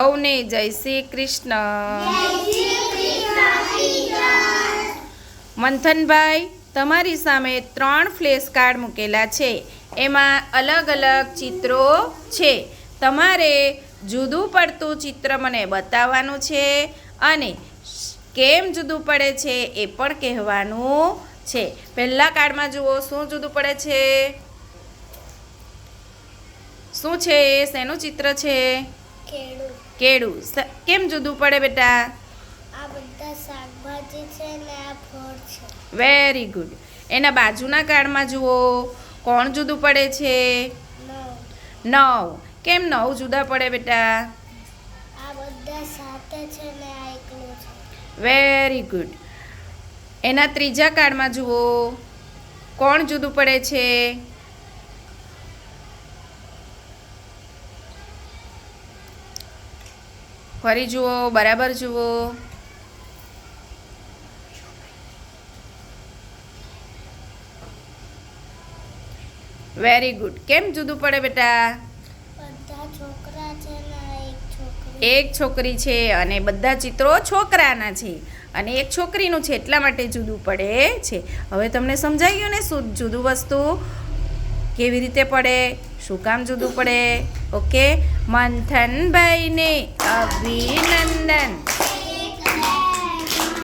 સૌને જય શ્રી કૃષ્ણ. મંથનભાઈ, તમારી સામે 3 ફ્લેશ કાર્ડ મૂકેલા છે. એમાં અલગ અલગ ચિત્રો છે. તમારે જુદું પડતું ચિત્ર મને બતાવવાનું છે અને કેમ જુદું પડે છે એ પણ કહેવાનું છે. પહેલા કાર્ડમાં જુઓ, શું જુદું પડે છે? શું છે? શેનું ચિત્ર છે? કેળું. કેમ જુદું પડે બેટા? આ બધા શાકભાજી છે ને આ ફળ છે. Very good. એના બાજુના કાર્ડમાં જુઓ, કોણ જુદું પડે છે? 9. કેમ 9 જુદા પડે બેટા? આ બધા સાથે છે ને આ એકલો છે. Very good. એના ત્રીજા કાર્ડમાં જુઓ, કોણ જુદું પડે છે? ફરી જુઓ, બરાબર જુઓ. Very good. કેમ જુદું પડે બેટા? બધા છોકરા છે ને આ એક છોકરી. એક છોકરી છે અને બધા ચિત્રો છોકરાના છે અને એક છોકરીનું છે, એટલા માટે જુદું પડે છે. હવે તમને સમજાઈ ગયું ને શું જુદું વસ્તુ કેવી રીતે પડે, શું કામ જુદું પડે? ઓકે. મંથનભાઈને અભિનંદન.